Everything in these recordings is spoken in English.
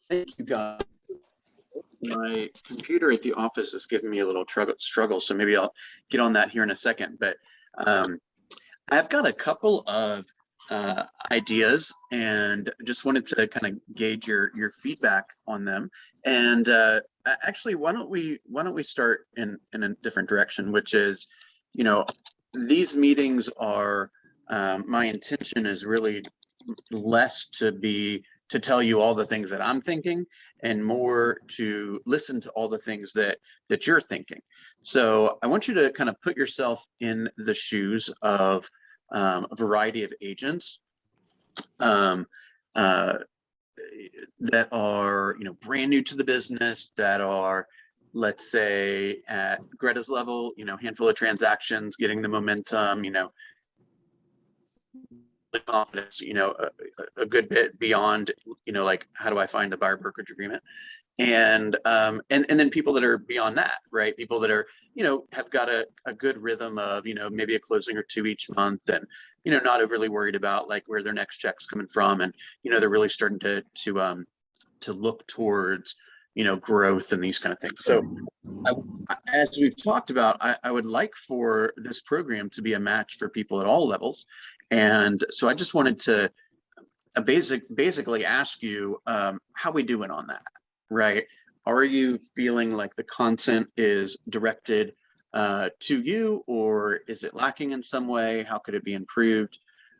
Thank you, guys. My computer at the office is giving me a little struggle, so maybe I'll get on that here in a second. But I've got a couple of ideas, and just wanted to kind of gauge your feedback on them. And actually, why don't we start in a different direction, which is, these meetings are, my intention is really less to tell you all the things that I'm thinking, and more to listen to all the things that you're thinking. So I want you to kind of put yourself in the shoes of a variety of agents that are, brand new to the business, that are, let's say, at Greta's level, handful of transactions, getting the momentum, confidence, a good bit beyond, like, how do I find a buyer brokerage agreement? And then people that are beyond that, right? People that are, have got a good rhythm of, maybe a closing or two each month, and, not overly worried about like where their next check's coming from. And, they're really starting to look towards, growth and these kind of things. So as we've talked about, I would like for this program to be a match for people at all levels. And so I just wanted to basically ask you, how we doing on that, right? Are you feeling like the content is directed to you, or is it lacking in some way? How could it be improved?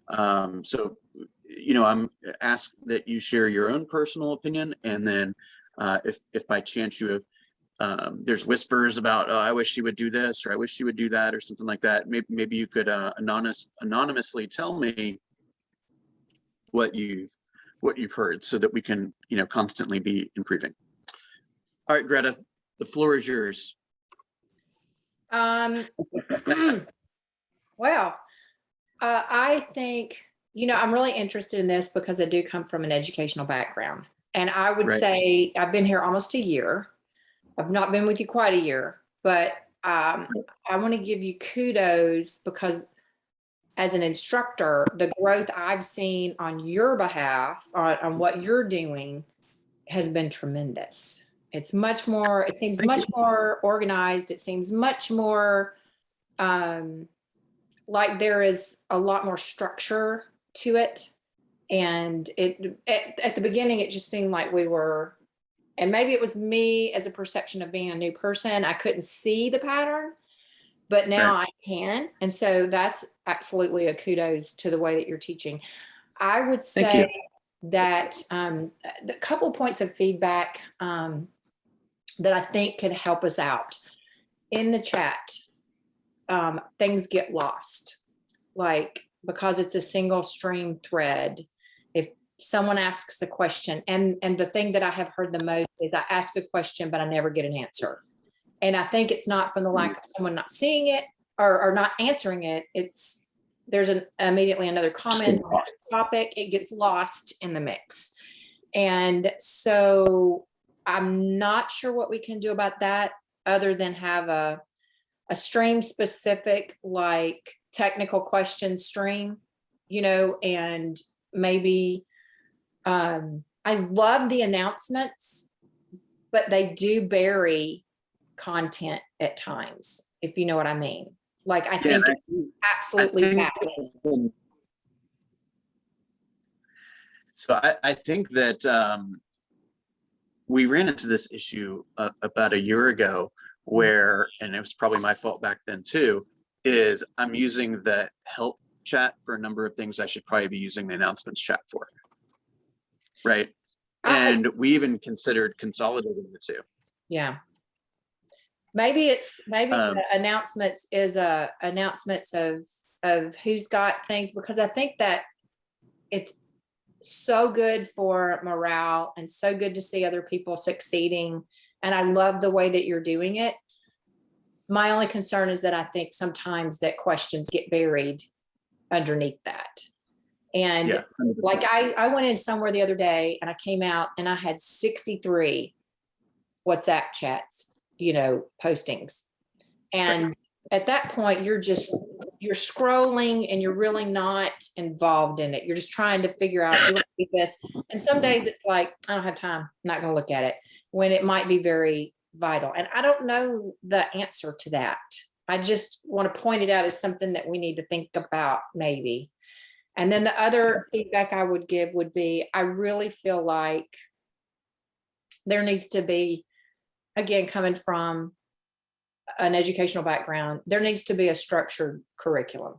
So, I'm asked that you share your own personal opinion, and then if by chance you have, there's whispers about, oh, I wish you would do this, or I wish you would do that, or something like that, maybe you could anonymously tell me what you've heard, so that we can, constantly be improving. All right, Greta, the floor is yours. Well, I think, I'm really interested in this because I do come from an educational background, and I would say I've been here almost a year. I've not been with you quite a year, but I want to give you kudos, because as an instructor, the growth I've seen on your behalf, on what you're doing, has been tremendous. It's much more, it seems much more organized. It seems much more like there is a lot more structure to it. And at the beginning, it just seemed like we were, and maybe it was me as a perception of being a new person, I couldn't see the pattern, but now I can. And so that's absolutely a kudos to the way that you're teaching. I would say that the couple of points of feedback that I think could help us out in the chat. Things get lost, like, because it's a single stream thread. If someone asks a question, and the thing that I have heard the most is I ask a question, but I never get an answer. And I think it's not from the lack of someone not seeing it or not answering it. It's there's immediately another comment on the topic. It gets lost in the mix. And so I'm not sure what we can do about that, other than have a stream specific, like technical question stream, and maybe I love the announcements, but they do bury content at times, if you know what I mean. Like, I think it's absolutely happening. So I think that we ran into this issue about a year ago, where, and it was probably my fault back then too, is I'm using the help chat for a number of things I should probably be using the announcements chat for. Right. And we even considered consolidating the two. Yeah. Maybe the announcements is announcements of who's got things, because I think that it's so good for morale and so good to see other people succeeding. And I love the way that you're doing it. My only concern is that I think sometimes that questions get buried underneath that. And like I went in somewhere the other day and I came out and I had 63 WhatsApp chats, postings. And at that point, you're you're scrolling and you're really not involved in it. You're just trying to figure out, do I do this? And some days it's like, I don't have time, I'm not going to look at it, when it might be very vital. And I don't know the answer to that. I just want to point it out as something that we need to think about maybe. And then the other feedback I would give would be, I really feel like there needs to be, again, coming from an educational background, there needs to be a structured curriculum.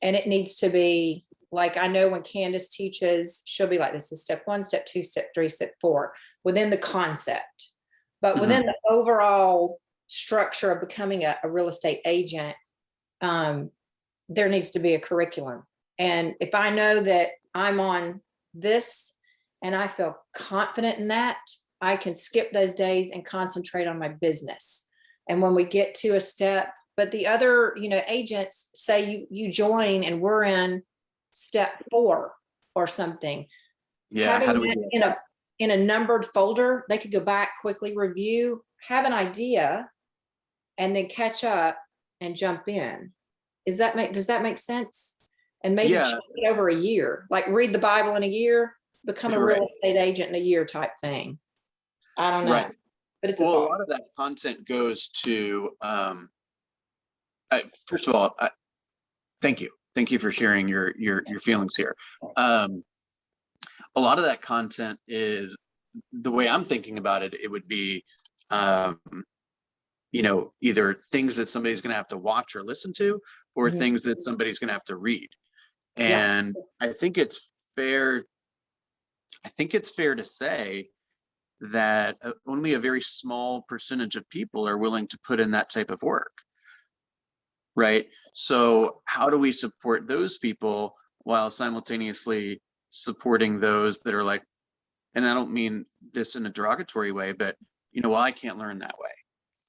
And it needs to be like, I know when Candace teaches, she'll be like, this is step 1, step 2, step 3, step 4, within the concept. But within the overall structure of becoming a real estate agent, there needs to be a curriculum. And if I know that I'm on this and I feel confident in that, I can skip those days and concentrate on my business. And when we get to a step, but the other, agents say you join and we're in step 4 or something. Yeah. How do we do that? In a numbered folder, they could go back, quickly review, have an idea, and then catch up and jump in. Does that make sense? And maybe change it over a year, like read the Bible in a year, become a real estate agent in a year type thing. I don't know. Right. But it's a lot of that content goes to, first of all, thank you. Thank you for sharing your feelings here. A lot of that content is, the way I'm thinking about it, it would be, either things that somebody's going to have to watch or listen to, or things that somebody's going to have to read. And I think it's fair to say that only a very small percentage of people are willing to put in that type of work. Right. So how do we support those people while simultaneously supporting those that are like, and I don't mean this in a derogatory way, but well, I can't learn that way.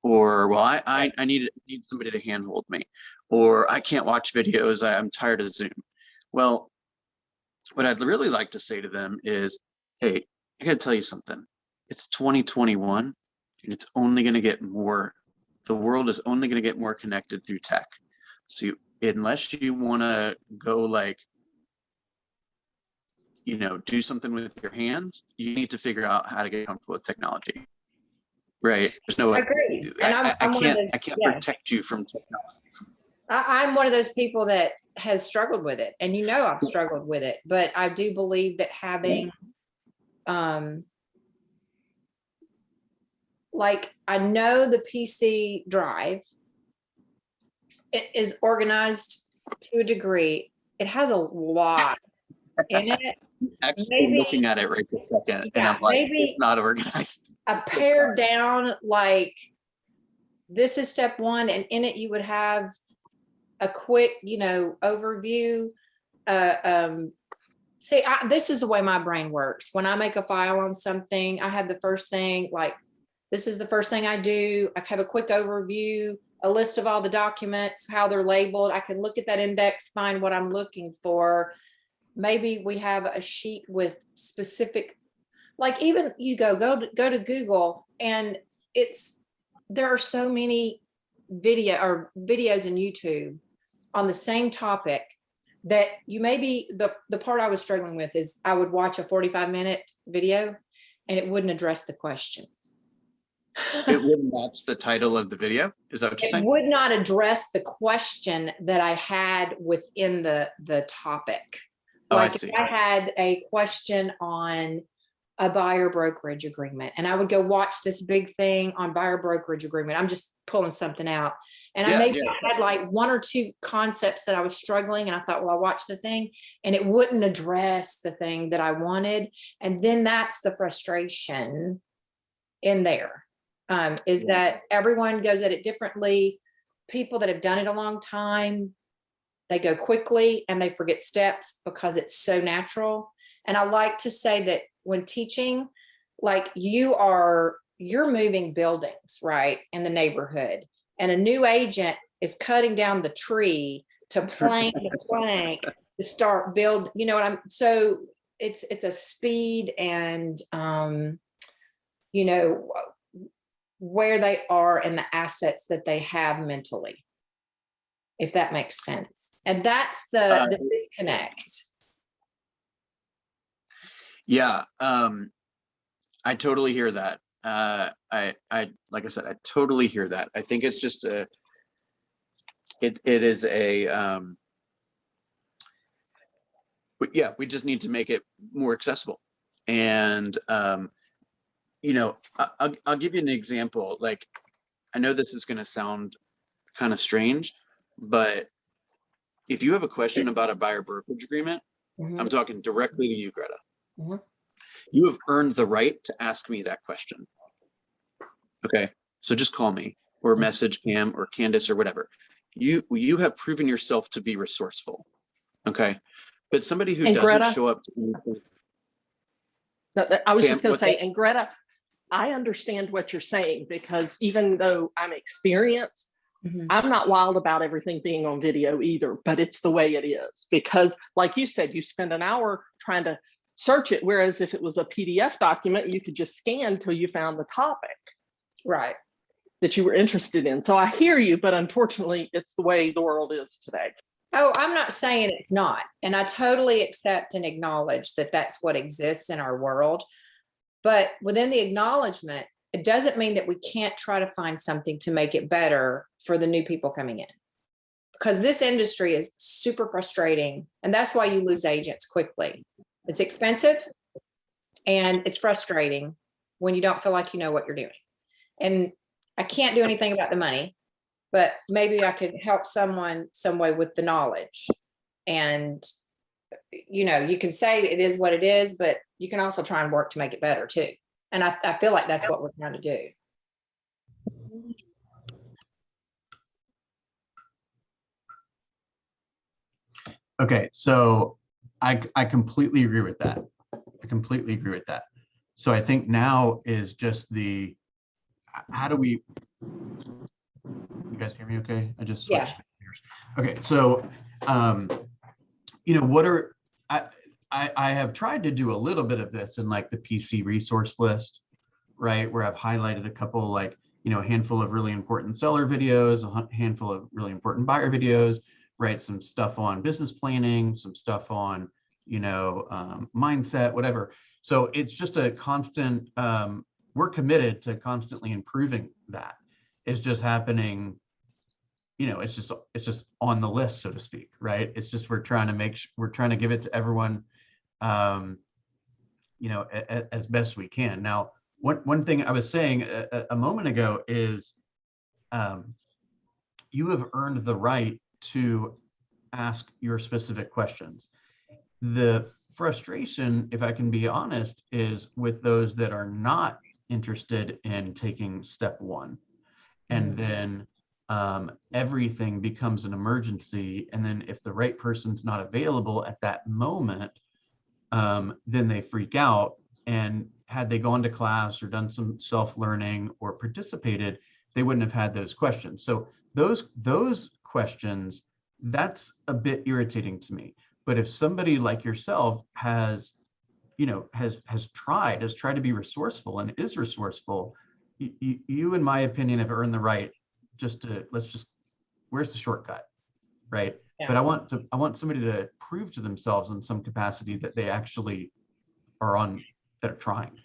Or, well, I need somebody to handhold me, or I can't watch videos, I'm tired of Zoom. Well, what I'd really like to say to them is, hey, I gotta tell you something. It's 2021 and it's only going to get more. The world is only going to get more connected through tech. So unless you want to go do something with your hands, you need to figure out how to get comfortable with technology. Right? There's no way. I can't protect you from technology. I'm one of those people that has struggled with it, and I've struggled with it, but I do believe that having I know the PC drive, it is organized to a degree. It has a lot in it. Actually, looking at it right this second, and I'm like, it's not organized. A pared down, this is step 1, and in it you would have a quick, overview. This is the way my brain works. When I make a file on something, I have the first thing, this is the first thing I do. I have a quick overview, a list of all the documents, how they're labeled. I can look at that index, find what I'm looking for. Maybe we have a sheet with specific, even you go to Google, and there are so many videos in YouTube on the same topic that the part I was struggling with is I would watch a 45-minute video and it wouldn't address the question. It wouldn't match the title of the video? Is that what you're saying? It would not address the question that I had within the topic. I see. If I had a question on a buyer brokerage agreement, and I would go watch this big thing on buyer brokerage agreement. I'm just pulling something out. And I had 1 or 2 concepts that I was struggling. And I thought, well, I watched the thing and it wouldn't address the thing that I wanted. And then that's the frustration in there. That everyone goes at it differently. People that have done it a long time, they go quickly and they forget steps because it's so natural. And I like to say that when teaching, you're moving buildings, right, in the neighborhood, and a new agent is cutting down the tree to plank the plank to start build. So it's a speed and where they are and the assets that they have mentally. if that makes sense. And that's the disconnect. Yeah, I totally hear that. I like I said, I totally hear that. I think it's just it is a but yeah, we just need to make it more accessible. And you know, I'll give you an example. Like, I know this is going to sound kind of strange, but if you have a question about a buyer brokerage agreement, I'm talking directly to you, Greta. You have earned the right to ask me that question. Okay, so just call me or message Cam or Candace or whatever. You have proven yourself to be resourceful. Okay, but somebody who doesn't Greta, show up to anything, I was Cam, just going to what's say, that? and Greta, I understand what you're saying, because even though I'm experienced, I'm not wild about everything being on video either, but it's the way it is. Because like you said, you spend an hour trying to search it, whereas if it was a PDF document, you could just scan till you found the topic Right. that you were interested in. So I hear you, but unfortunately, it's the way the world is today. Oh, I'm not saying it's not. And I totally accept and acknowledge that that's what exists in our world. But within the acknowledgement, it doesn't mean that we can't try to find something to make it better for the new people coming in. Because this industry is super frustrating. And that's why you lose agents quickly. It's expensive and it's frustrating when you don't feel like you know what you're doing. And I can't do anything about the money, but maybe I could help someone some way with the knowledge. And, you know, you can say it is what it is, but you can also try and work to make it better too. And I feel like that's what we're trying to do. Okay, so I completely agree with that. I completely agree with that. So I think now is just the, how do we, you guys hear me okay? I just switched. Yeah. Okay, so, you know, what are, I have tried to do a little bit of this in like the PC resource list, right? Where I've highlighted a couple, like, you know, a handful of really important seller videos, a handful of really important buyer videos, right? Some stuff on business planning, some stuff on, you know, mindset, whatever. So it's just a constant, we're committed to constantly improving that. It's just happening, you know, it's just on the list, so to speak, right? It's just, we're trying to give it to everyone, you know, as best we can. Now, one thing I was saying a moment ago is, you have earned the right to ask your specific questions. The frustration, if I can be honest, is with those that are not interested in taking step one. And then everything becomes an emergency. And then if the right person's not available at that moment, then they freak out. And had they gone to class or done some self-learning or participated, they wouldn't have had those questions. So those questions, that's a bit irritating to me. But if somebody like yourself has, you know, has tried to be resourceful and is resourceful, you, in my opinion, have earned the right just to, where's the shortcut, right? Yeah. But I want somebody to prove to themselves in some capacity that they actually that are trying.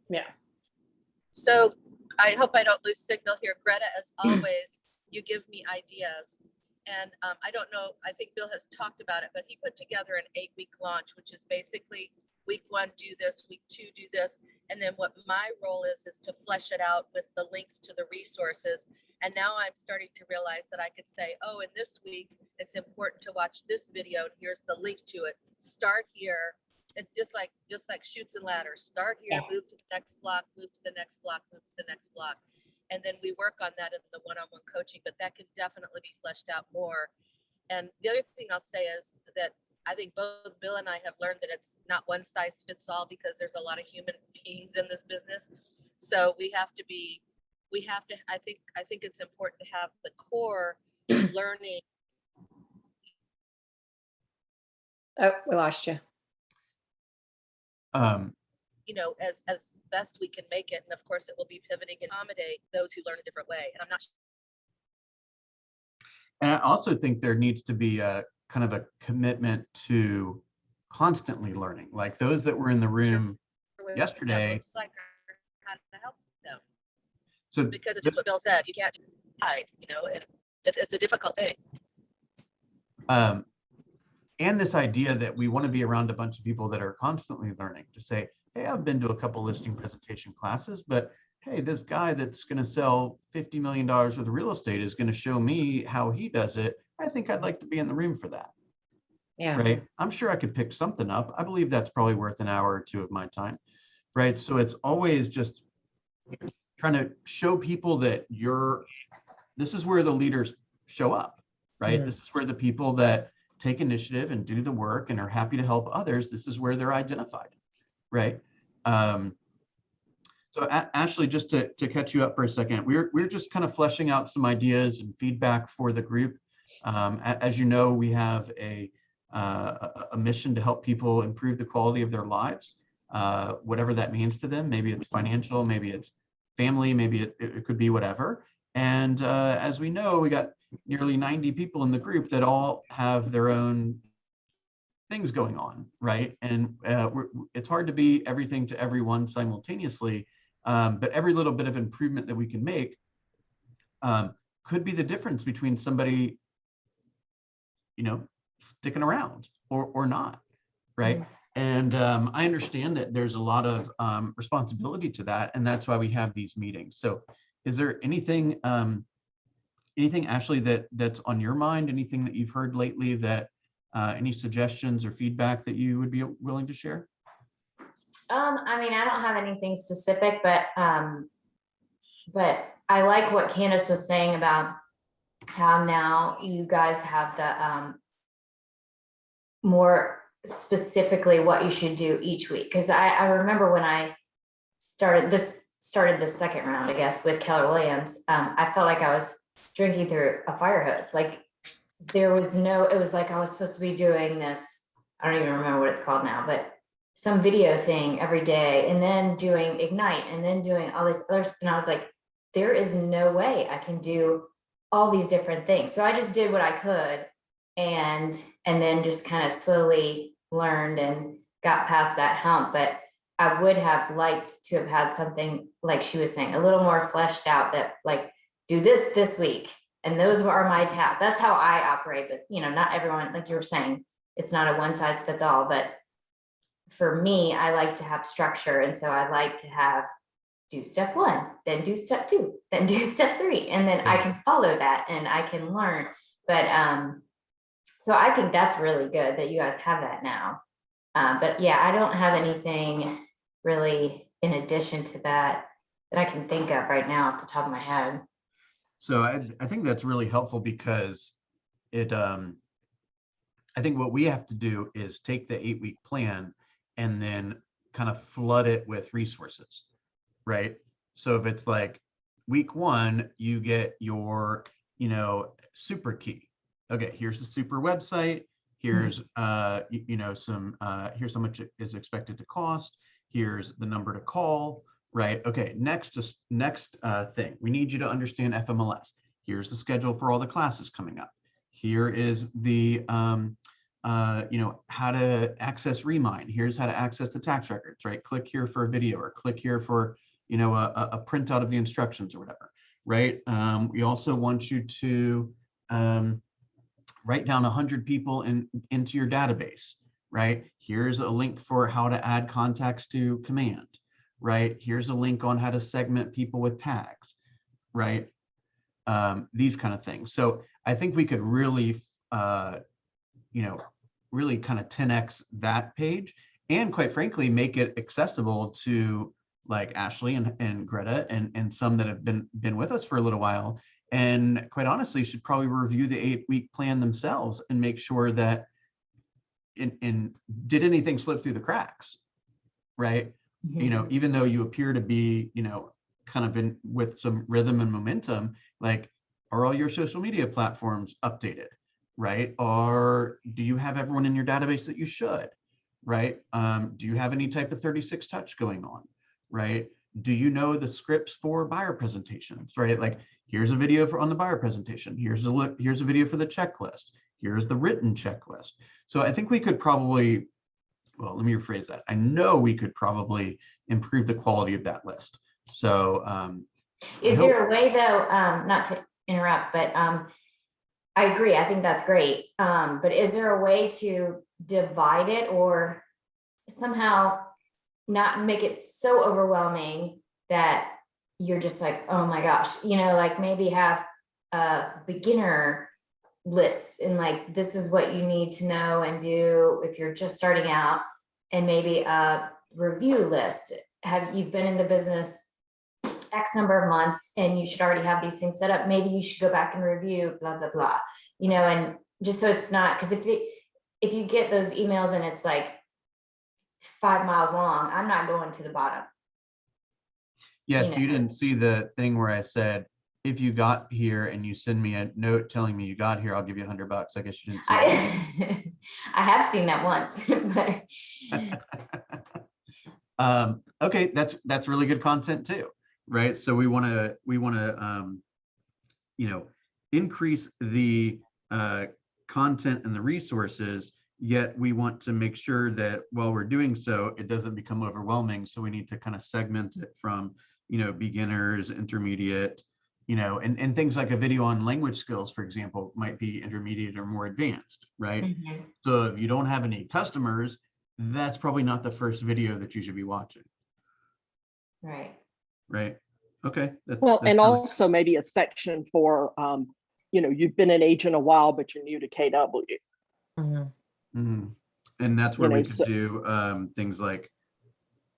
Yeah. So I hope I don't lose signal here. Greta, as always, you give me ideas. And I don't know, I think Bill has talked about it, but he put together an 8-week launch, which is basically week 1, do this, week 2, do this. And then what my role is to flesh it out with the links to the resources. And now I'm starting to realize that I could say, oh, in this week, it's important to watch this video. And here's the link to it. Start here. And just like Chutes and Ladders, start here, move to the next block, move to the next block, move to the next block. And then we work on that in the one-on-one coaching, but that can definitely be fleshed out more. And the other thing I'll say is that I think both Bill and I have learned that it's not one size fits all, because there's a lot of human beings in this business. So I think it's important to have the core learning. Oh, we lost you. You know, as best we can make it. And of course it will be pivoting and accommodate those who learn a different way. And I'm not. And I also think there needs to be a kind of a commitment to constantly learning. Like those that were in the room what that yesterday. looks like or how to help them. So Because it's just what Bill said, you can't hide, and it's a difficult thing. And this idea that we want to be around a bunch of people that are constantly learning, to say, hey, I've been to a couple listing presentation classes, but hey, this guy that's going to sell $50 million worth of real estate is going to show me how he does it. I think I'd like to be in the room for that. Yeah. Right. I'm sure I could pick something up. I believe that's probably worth an hour or two of my time. Right. So it's always just trying to show people that this is where the leaders show up. Right. This is where the people that take initiative and do the work and are happy to help others, this is where they're identified. Right. So Ashley, just to catch you up for a second, we're just kind of fleshing out some ideas and feedback for the group. As you know, we have a mission to help people improve the quality of their lives, whatever that means to them. Maybe it's financial, maybe it's family, maybe it could be whatever. And as we know, we got nearly 90 people in the group that all have their own things going on, right? And it's hard to be everything to everyone simultaneously, but every little bit of improvement that we can make could be the difference between somebody, sticking around or not, right? And I understand that there's a lot of responsibility to that, and that's why we have these meetings. So is there anything, Ashley, that's on your mind, anything that you've heard lately that any suggestions or feedback that you would be willing to share? I mean, I don't have anything specific, but I like what Candace was saying about how now you guys have the more specifically what you should do each week. Because I remember when I started this second round, I guess, with Keller Williams, I felt like I was drinking through a fire hose. Like it was like I was supposed to be doing this, I don't even remember what it's called now, but some video thing every day, and then doing Ignite, and then doing all this other, and I was like, there is no way I can do all these different things. So I just did what I could, and then just kind of slowly learned and got past that hump. But I would have liked to have had something, like she was saying, a little more fleshed out, that like, do this week, and those are my tasks. That's how I operate. But not everyone, like you were saying, it's not a one size fits all. But for me, I like to have structure, and so I like to do step 1, then do step 2, then do step 3, and then I can follow that and I can learn. But so I think that's really good that you guys have that now. But yeah, I don't have anything really in addition to that I can think of right now off the top of my head. So I think that's really helpful, because I think what we have to do is take the 8-week plan and then kind of flood it with resources, right? So if it's like week 1, you get your, super key. Okay, here's the super website. Here's, here's how much it is expected to cost. Here's the number to call, right? Okay, next thing, we need you to understand FMLS. Here's the schedule for all the classes coming up. Here is the, how to access Remind. Here's how to access the tax records, right? Click here for a video, or click here for, a printout of the instructions or whatever, right? We also want you to write down 100 people into your database, right? Here's a link for how to add contacts to command, right? Here's a link on how to segment people with tags, right? These kind of things. So I think we could really, really kind of 10x that page, and quite frankly, make it accessible to like Ashley and Greta and some that have been with us for a little while, and quite honestly should probably review the 8-week plan themselves and make sure that did anything slip through the cracks, right? Mm-hmm. Even though you appear to be, kind of in with some rhythm and momentum, like, are all your social media platforms updated, right? Or do you have everyone in your database that you should, right? Do you have any type of 36 touch going on, right? Do you know the scripts for buyer presentations, right? Like, here's a video for on the buyer presentation. Here's a video for the checklist. Here's the written checklist. So I think we could probably, well, let me rephrase that. I know we could probably improve the quality of that list. So Is there a way though, not to interrupt, but I agree. I think that's great. But is there a way to divide it or somehow not make it so overwhelming that you're just like, oh my gosh, like maybe have a beginner list and like, this is what you need to know and do if you're just starting out, and maybe a review list. You've been in the business X number of months and you should already have these things set up. Maybe you should go back and review blah, blah, blah, and just so it's not, because if you get those emails and it's like 5 miles long, I'm not going to the bottom. yes, you didn't see the thing where I said, if you got here and you send me a note telling me you got here, I'll give you $100. I guess you didn't see that. I have seen that once. But Okay, that's really good content too, right? So we want to increase the content and the resources, yet we want to make sure that while we're doing so, it doesn't become overwhelming. So we need to kind of segment it from beginners, intermediate, and things like a video on language skills, for example, might be intermediate or more advanced, right? Mhm. So if you don't have any customers, that's probably not the first video that you should be watching, Right. right? Okay. Well, that's and really- also maybe a section for, you've been an agent a while, but you're new to KW. Mhm. And that's where we could so- do things like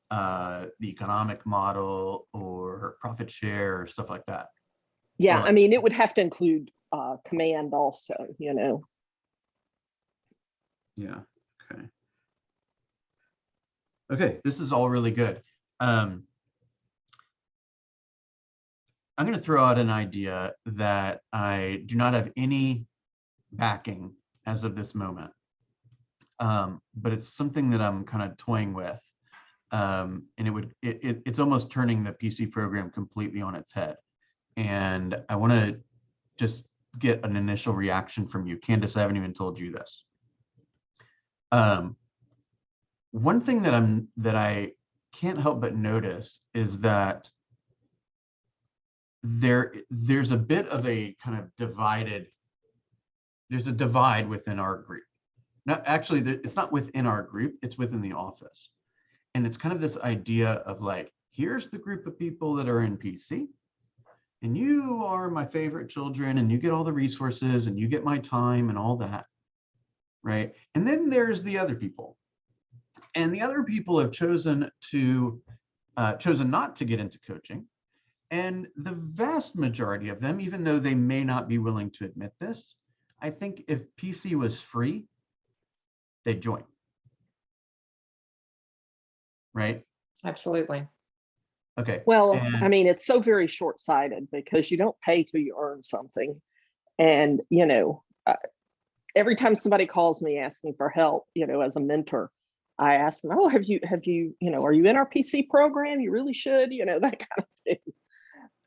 the economic model or profit share or stuff like that. Yeah, Or I mean, it would have to include command also, Yeah. Okay. Okay, this is all really good. I'm going to throw out an idea that I do not have any backing as of this moment, but it's something that I'm kind of toying with, and it's almost turning the PC program completely on its head. And I want to just get an initial reaction from you. Candace, I haven't even told you this. One thing that I can't help but notice is that there's a bit of a kind of there's a divide within our group. Not actually, it's not within our group, it's within the office. And it's kind of this idea of like, here's the group of people that are in PC, and you are my favorite children, and you get all the resources, and you get my time and all that, right? And then there's the other people. And the other people have chosen not to get into coaching. And the vast majority of them, even though they may not be willing to admit this, I think if PC was free, they'd join. Right? Absolutely. Okay. well, and- I mean, it's so very short-sighted because you don't pay till you earn something. And, every time somebody calls me asking for help, as a mentor, I ask them, oh, are you in our PC program? You really should, that kind of thing.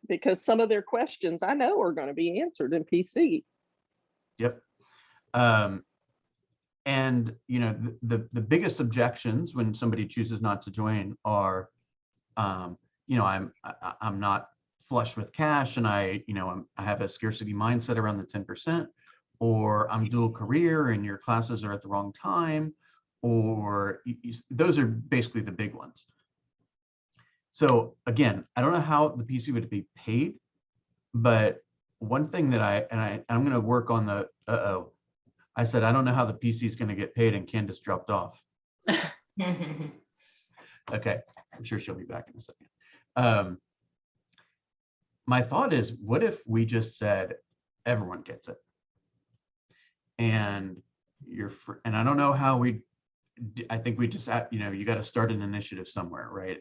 Because some of their questions I know are going to be answered in PC. Yep. And the biggest objections when somebody chooses not to join are, I'm not flush with cash, and I have a scarcity mindset around the 10%, or I'm dual career and your classes are at the wrong time, or those are basically the big ones. So again, I don't know how the PC would be paid, but one thing that I'm going to work on the, I said, I don't know how the PC is going to get paid, and Candace dropped off. Okay, I'm sure she'll be back in a second. My thought is, what if we just said everyone gets it? And and I don't know how I think we just have, you got to start an initiative somewhere, right?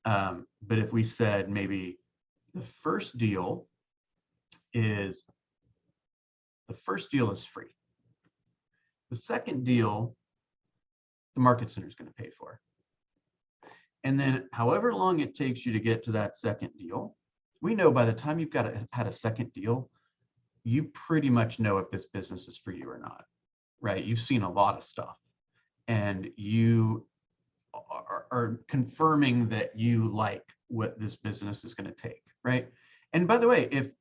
But if we said maybe the first deal is free. The second deal, the market center is going to pay for. And then however long it takes you to get to that second deal, we know by the time you've had a second deal, you pretty much know if this business is for you or not, right? You've seen a lot of stuff, and you are confirming that you like what this business is going to take, right? And by the way, if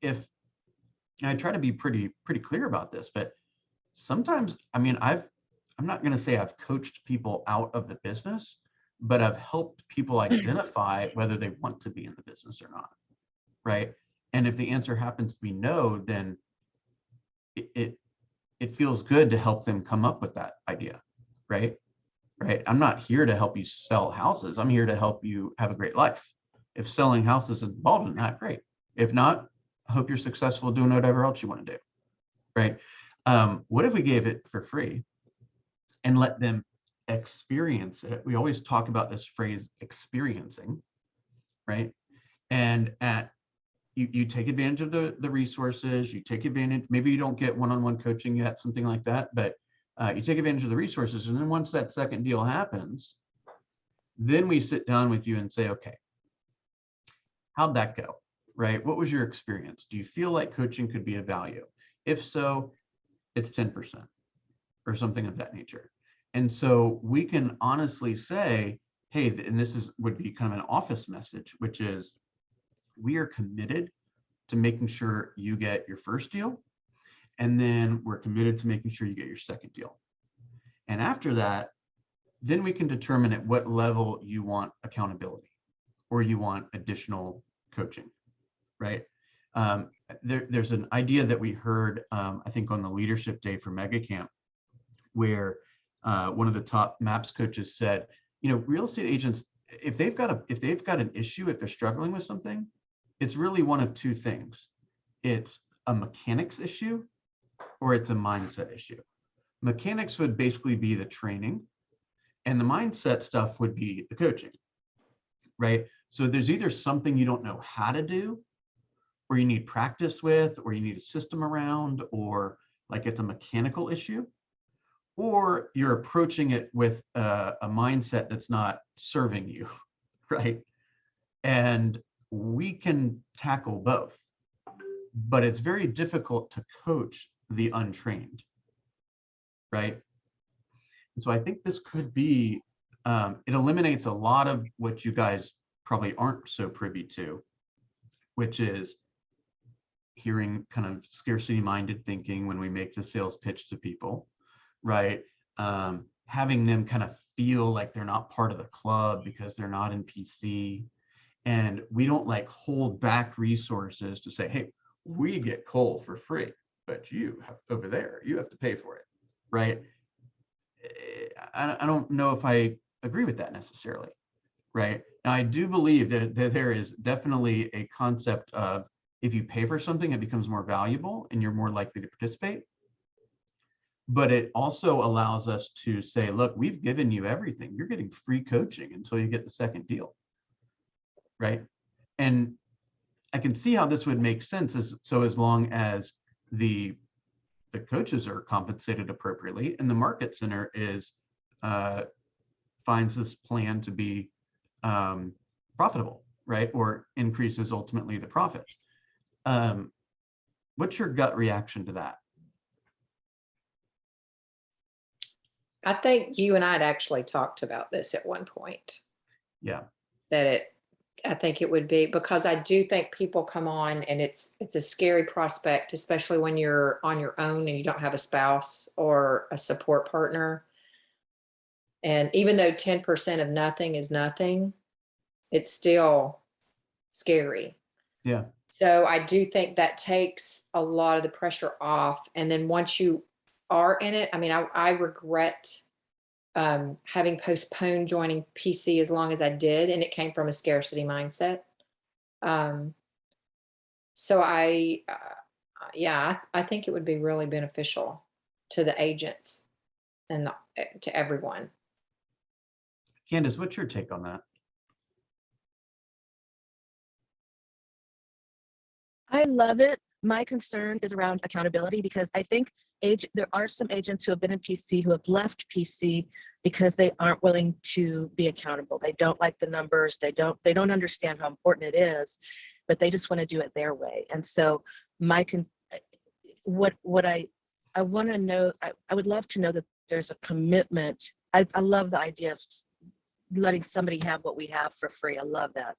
and I try to be pretty clear about this, but sometimes, I mean, I'm not going to say I've coached people out of the business, but I've helped people identify whether they want to be in the business or not, right? And if the answer happens to be no, then it feels good to help them come up with that idea, right? Right. I'm not here to help you sell houses. I'm here to help you have a great life. If selling houses is involved in that, great. If not, I hope you're successful doing whatever else you want to do, right? What if we gave it for free and let them experience it? We always talk about this phrase, experiencing, right? And you take advantage of the resources, you take advantage, maybe you don't get one-on-one coaching yet, something like that, but you take advantage of the resources. And then once that second deal happens, then we sit down with you and say, okay, how'd that go, right? What was your experience? Do you feel like coaching could be of value? If so, it's 10% or something of that nature. And so we can honestly say, hey, and this would be kind of an office message, which is, we are committed to making sure you get your first deal. And then we're committed to making sure you get your second deal. And after that, then we can determine at what level you want accountability or you want additional coaching, right? There's an idea that we heard, I think on the leadership day for Mega Camp, where one of the top MAPS coaches said, you know, real estate agents, if they've got an issue, if they're struggling with something, it's really one of two things. It's a mechanics issue or it's a mindset issue. Mechanics would basically be the training, and the mindset stuff would be the coaching, right? So there's either something you don't know how to do, or you need practice with, or you need a system around, or like it's a mechanical issue, or you're approaching it with a mindset that's not serving you, right? And we can tackle both, but it's very difficult to coach the untrained, right? And so I think this could be, it eliminates a lot of what you guys probably aren't so privy to, which is hearing kind of scarcity-minded thinking when we make the sales pitch to people, right? Having them kind of feel like they're not part of the club because they're not in PC. And we don't like hold back resources to say, hey, we get coal for free, but you have over there, you have to pay for it, right? I don't know if I agree with that necessarily, right? Now, I do believe that there is definitely a concept of, if you pay for something, it becomes more valuable and you're more likely to participate. But it also allows us to say, look, we've given you everything. You're getting free coaching until you get the second deal, right? And I can see how this would make sense, as long as the coaches are compensated appropriately and the market center is finds this plan to be profitable, right? Or increases ultimately the profits. What's your gut reaction to that? I think you and I had actually talked about this at one point. Yeah. I think it would be, because I do think people come on and it's a scary prospect, especially when you're on your own and you don't have a spouse or a support partner. And even though 10% of nothing is nothing, it's still scary. Yeah. So I do think that takes a lot of the pressure off. And then once you are in it, I mean, I regret having postponed joining PC as long as I did, and it came from a scarcity mindset. So I think it would be really beneficial to the agents and to everyone. Candace, what's your take on that? I love it. My concern is around accountability, because I think there are some agents who have been in PC who have left PC because they aren't willing to be accountable. They don't like the numbers. They don't understand how important it is. but they just want to do it their way. And so my what I want to know, I would love to know that there's a commitment. I love the idea of letting somebody have what we have for free. I love that.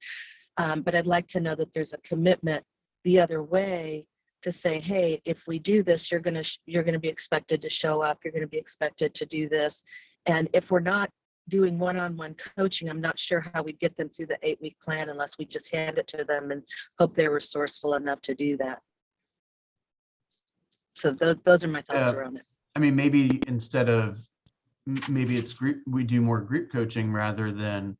But I'd like to know that there's a commitment the other way to say, hey, if we do this, you're gonna be expected to show up. You're gonna be expected to do this. And if we're not doing one-on-one coaching, I'm not sure how we'd get them through the 8-week plan unless we just hand it to them and hope they're resourceful enough to do that. So those are my thoughts around it. I mean, maybe instead of, maybe it's group, we do more group coaching rather than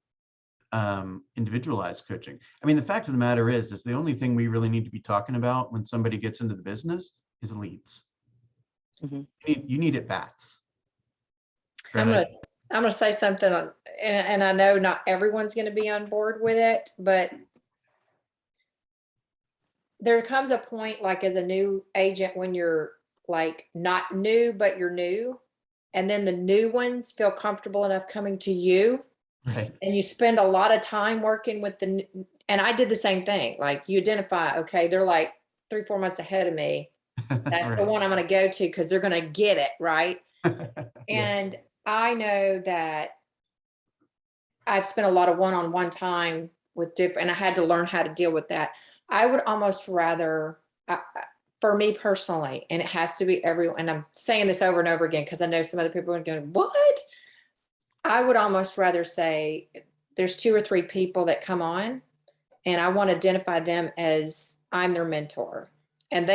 individualized coaching. I mean, the fact of the matter is the only thing we really need to be talking about when somebody gets into the business is leads. Mm-hmm. You need at bats. I'm gonna say something, and I know not everyone's gonna be on board with it, but there comes a point, like as a new agent, when you're like not new, but you're new, and then the new ones feel comfortable enough coming to you. Right. And you spend a lot of time working with and I did the same thing. Like you identify, okay, they're like 3-4 months ahead of me. That's Right. the one I'm going to go to because they're going to get it. Right. Yeah. And I know that I've spent a lot of one-on-one time with different, and I had to learn how to deal with that. I would almost rather, for me personally, and it has to be everyone, and I'm saying this over and over again, because I know some other people are going, what? I would almost rather say there's 2 or 3 people that come on and I want to identify them as I'm their mentor, and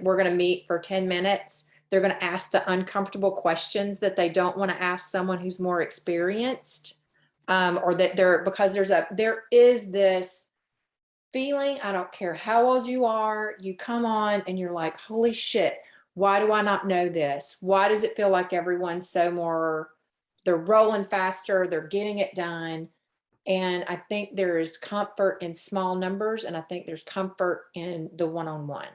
we're going to meet for 10 minutes. They're going to ask the uncomfortable questions that they don't want to ask someone who's more experienced, or that because there is this feeling, I don't care how old you are, you come on and you're like, holy shit, why do I not know this? Why does it feel like everyone's so more, they're rolling faster, they're getting it done. And I think there is comfort in small numbers, and I think there's comfort in the one-on-one,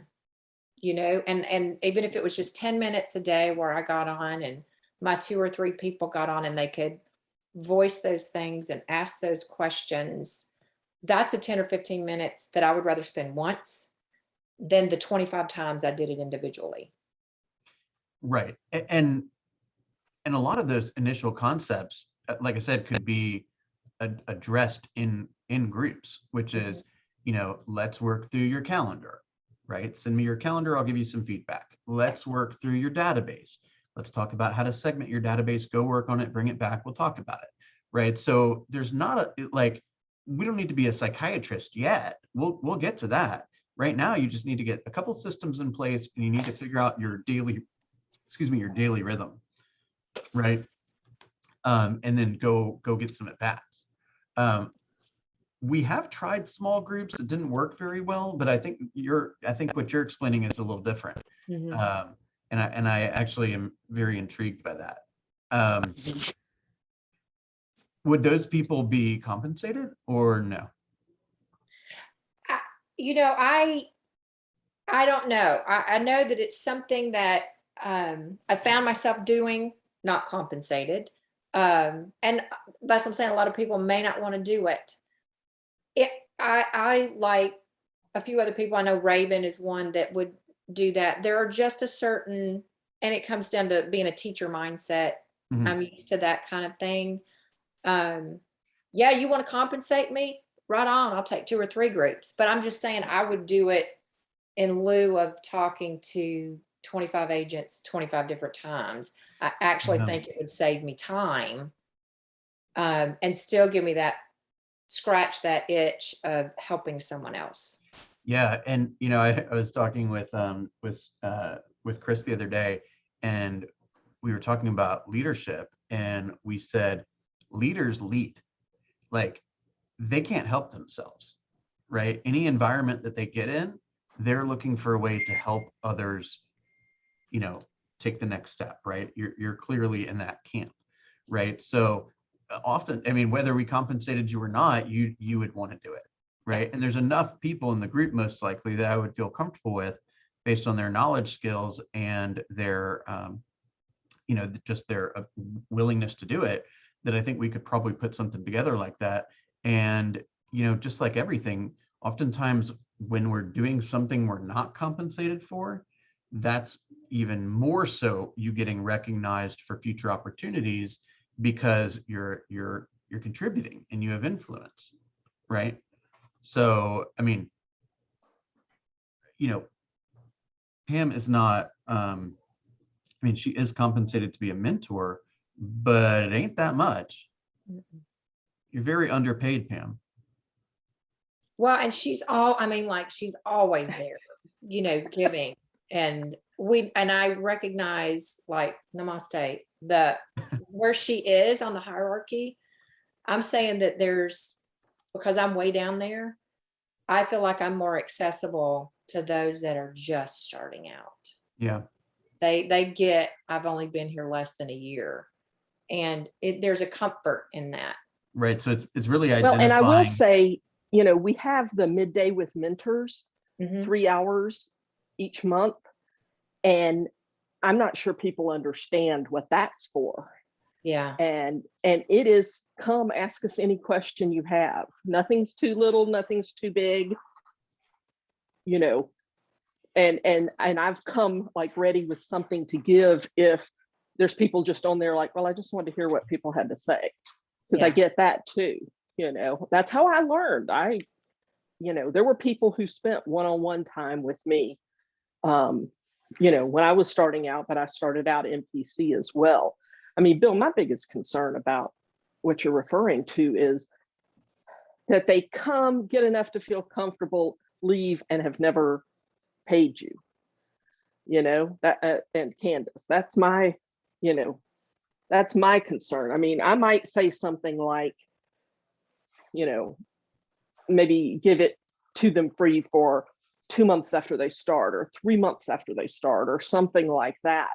and even if it was just 10 minutes a day where I got on and my 2 or 3 people got on and they could voice those things and ask those questions, that's a 10 or 15 minutes that I would rather spend once than the 25 times I did it individually. Right. And a lot of those initial concepts, like I said, could be addressed in groups, which is, let's work through your calendar, right? Send me your calendar. I'll give you some feedback. Let's work through your database. Let's talk about how to segment your database, go work on it, bring it back. We'll talk about it. Right. So there's not we don't need to be a psychiatrist yet. We'll get to that. Right now, you just need to get a couple systems in place, and you need to figure out your daily rhythm. Right. And then go get some at bats. We have tried small groups. It didn't work very well, but I think what you're explaining is a little different. Mm-hmm. And I actually am very intrigued by that. Would those people be compensated or no? I don't know. I know that it's something that I found myself doing, not compensated. And that's what I'm saying. A lot of people may not want to do it. I like a few other people. I know Raven is one that would do that. There are just a certain, and it comes down to being a teacher mindset. Mm-hmm. I'm used to that kind of thing. Yeah, you want to compensate me? Right on. I'll take 2 or 3 groups, but I'm just saying I would do it in lieu of talking to 25 agents 25 different times. I actually think it would save me time, and still give me scratch that itch of helping someone else. Yeah. And, I was talking with Chris the other day, and we were talking about leadership, and we said, leaders lead. Like, they can't help themselves, right? Any environment that they get in, they're looking for a way to help others, take the next step, right? You're clearly in that camp, right? So often, I mean, whether we compensated you or not, you would want to do it, right? And there's enough people in the group, most likely, that I would feel comfortable with based on their knowledge, skills, and their, just their willingness to do it, that I think we could probably put something together like that. And, just like everything, oftentimes when we're doing something we're not compensated for, that's even more so you getting recognized for future opportunities because you're contributing and you have influence, right? So, I mean, Pam is not, I mean, she is compensated to be a mentor, but it ain't that much. You're very underpaid, Pam. Well, and she's always there, giving. And I recognize, like, namaste, where she is on the hierarchy. I'm saying that because I'm way down there, I feel like I'm more accessible to those that are just starting out. Yeah. I've only been here less than a year, and there's a comfort in that. Right. So it's really Well, identifying. and I will say, we have the midday with mentors, 3 hours each month. And I'm not sure people understand what that's for. Yeah. And it is, come ask us any question you have. Nothing's too little, nothing's too big, and I've come like ready with something to give if there's people just on there like, well, I just wanted to hear what people had to say. Because I get that too, that's how I learned. There were people who spent one-on-one time with me, when I was starting out, but I started out in PC as well. I mean, Bill, my biggest concern about what you're referring to is that they come, get enough to feel comfortable, leave, and have never paid you. That and Candace, that's my concern. I mean, I might say something like, maybe give it to them free for 2 months after they start, or 3 months after they start, or something like that.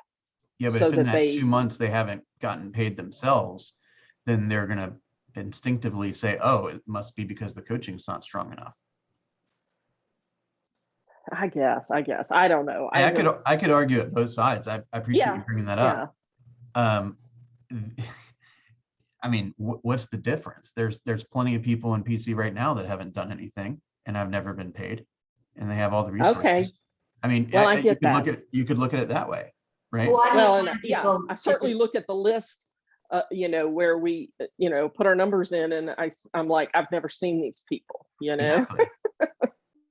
Yeah, but so if in that that 2 months they haven't gotten paid themselves, then they're gonna instinctively say, oh, it must be because the coaching's not strong enough. I guess. I don't know. I could argue at both sides. I appreciate you bringing that up. I mean, what's the difference? There's plenty of people in PC right now that haven't done anything and have never been paid, and they have all the resources. Okay. I mean, Well, I get that. You could look at it that way, right? Well, and I certainly look at the list, where we, put our numbers in, and I'm like, I've never seen these people, Exactly.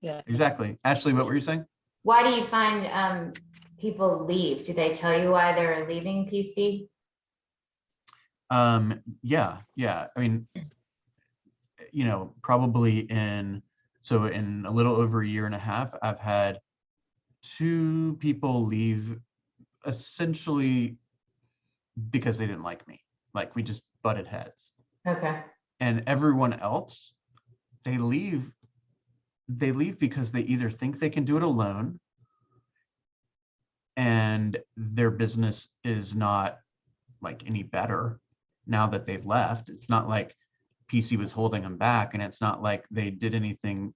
Yeah. Exactly. Ashley, what were you saying? Why do you find people leave? Do they tell you why they're leaving PC? Yeah. I mean, probably in a little over a year and a half, I've had 2 people leave essentially because they didn't like me. Like, we just butted heads. Okay. And everyone else, they leave because they either think they can do it alone and their business is not like any better now that they've left. It's not like PC was holding them back, and it's not like they did anything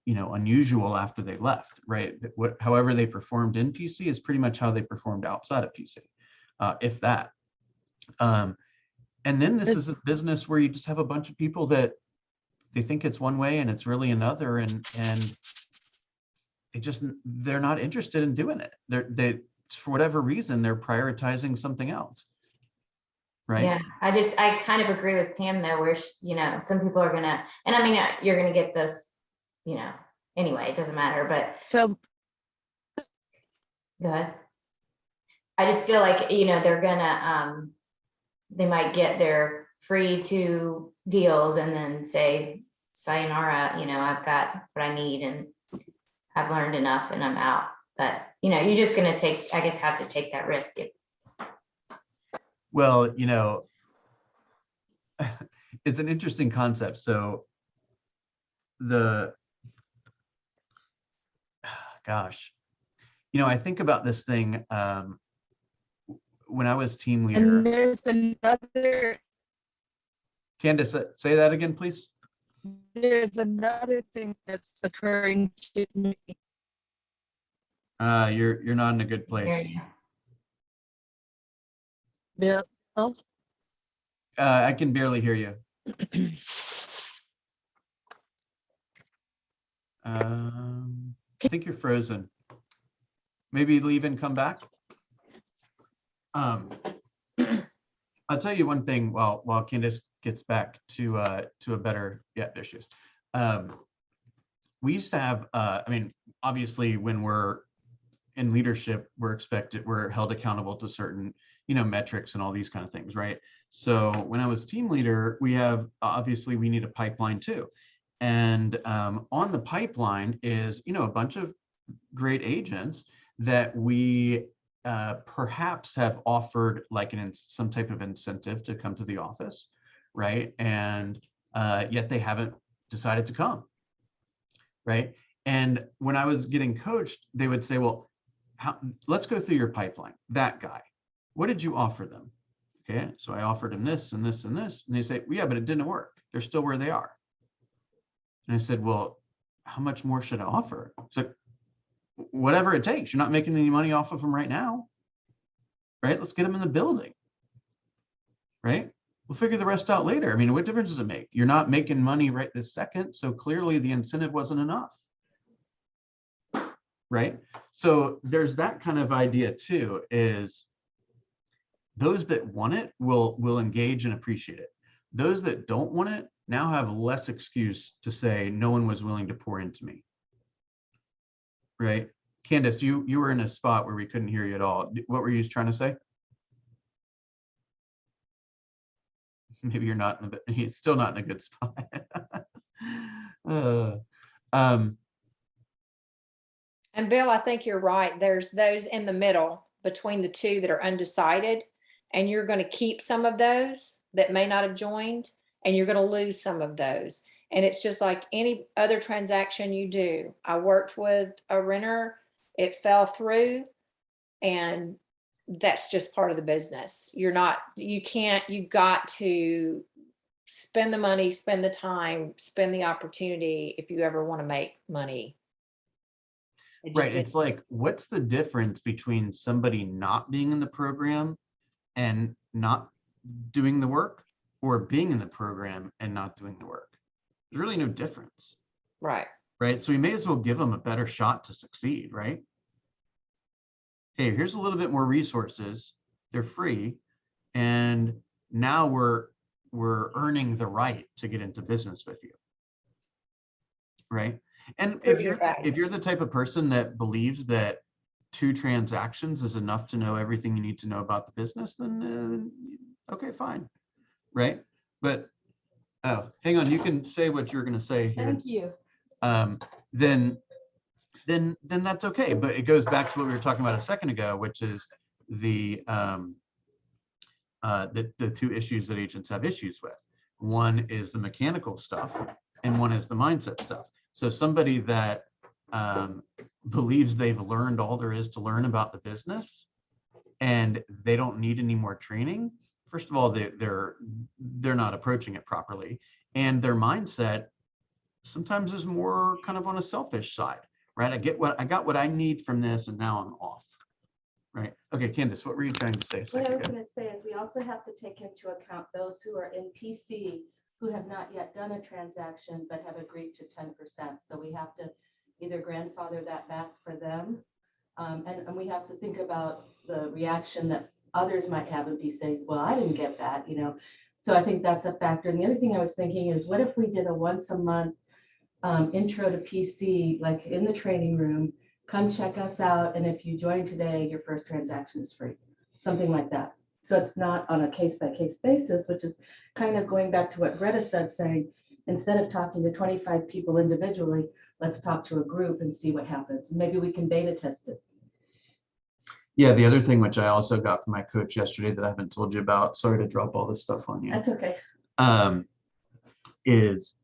unusual after they left, right? However they performed in PC is pretty much how they performed outside of PC, if that. And then this is a business where you just have a bunch of people that they think it's one way and it's really another, and they're not interested in doing it. They for whatever reason, they're prioritizing something else. Right. Yeah, I kind of agree with Pam though, where some people are gonna, and I mean, you're gonna get this, anyway, it doesn't matter, but So go ahead. I just feel like, they're gonna, they might get their free 2 deals and then say, sayonara, I've got what I need and I've learned enough and I'm out. But, you're just gonna have to take that risk. Well, it's an interesting concept. So I think about this thing when I was team leader. and there's another Candace, say that again, please. there's another thing that's occurring to me. You're not in a good place. Bill, I can barely hear you. I think you're frozen. Maybe leave and come back. I'll tell you one thing while Candace gets back to a better, yeah, there she is. We used to have, I mean, obviously when we're in leadership, we're held accountable to certain, metrics and all these kind of things, right? So when I was team leader, we need a pipeline too. And on the pipeline is, a bunch of great agents that we perhaps have offered like some type of incentive to come to the office, right? And yet they haven't decided to come, right? And when I was getting coached, they would say, well, let's go through your pipeline. That guy, what did you offer them? Okay, so I offered him this and this and this. And they say, well, yeah, but it didn't work. They're still where they are. And I said, well, how much more should I offer? So whatever it takes. You're not making any money off of them right now, right? Let's get them in the building, right? We'll figure the rest out later. I mean, what difference does it make? You're not making money right this second. So clearly the incentive wasn't enough, right? So there's that kind of idea too, is those that want it will engage and appreciate it. Those that don't want it now have less excuse to say no one was willing to pour into me, right? Candace, you were in a spot where we couldn't hear you at all. What were you trying to say? Maybe you're not he's still not in a good spot. And Bill, I think you're right. There's those in the middle between the two that are undecided, and you're going to keep some of those that may not have joined, and you're going to lose some of those. And it's just like any other transaction you do. I worked with a renter, it fell through, and that's just part of the business. You got to spend the money, spend the time, spend the opportunity if you ever want to make money. Right. It's like, what's the difference between somebody not being in the program and not doing the work, or being in the program and not doing the work? There's really no difference. Right. Right. So we may as well give them a better shot to succeed, right? Hey, here's a little bit more resources. They're free. And now we're earning the right to get into business with you. Right. And if you're the type of person that believes that 2 transactions is enough to know everything you need to know about the business, then okay, fine, right? But hang on, you can say what you're going to say here. Thank you. Then that's okay. But it goes back to what we were talking about a second ago, which is the 2 issues that agents have issues with. One is the mechanical stuff, and one is the mindset stuff. So somebody that believes they've learned all there is to learn about the business and they don't need any more training, first of all, they're not approaching it properly. And their mindset sometimes is more kind of on a selfish side, right? I got what I need from this, and now I'm off, right? Okay, Candace, what were you trying to say? What I was going to say is we also have to take into account those who are in PC who have not yet done a transaction but have agreed to 10%. So we have to either grandfather that back for them, and we have to think about the reaction that others might have and be saying, well, I didn't get that, So I think that's a factor. And the other thing I was thinking is, what if we did a once a month intro to PC, like in the training room, come check us out. And if you join today, your first transaction is free, something like that. So it's not on a case-by-case basis, which is kind of going back to what Greta said, saying, instead of talking to 25 people individually, let's talk to a group and see what happens. Maybe we can beta test it. Yeah, the other thing, which I also got from my coach yesterday that I haven't told you about, sorry to drop all this stuff on you. That's okay. Is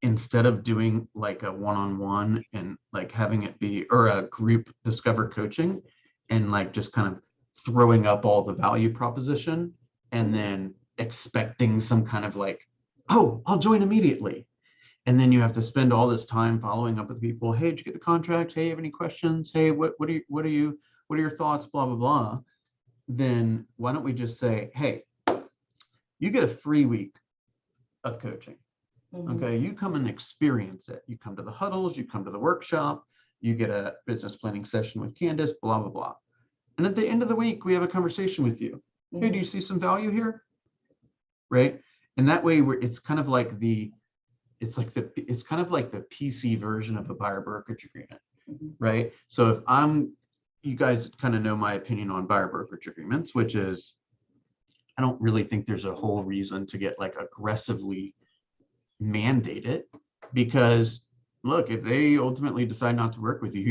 instead of doing like a one-on-one and like having it be, or a group discover coaching, and like just kind of throwing up all the value proposition and then expecting some kind of like, oh, I'll join immediately. And then you have to spend all this time following up with people. Hey, did you get the contract? Hey, have any questions? Hey, what are your thoughts? Blah, blah, blah. Then why don't we just say, hey, you get a free week of coaching. Mhm. Okay, you come and experience it. You come to the huddles, you come to the workshop, you get a business planning session with Candace, blah, blah, blah. And at the end of the week, we have a conversation with you. Hey, do you see some value here? Right? And that way it's kind of like the PC version of a buyer brokerage agreement, right? So if you guys kind of know my opinion on buyer brokerage agreements, which is, I don't really think there's a whole reason to get like aggressively mandate it, because look, if they ultimately decide not to work with you,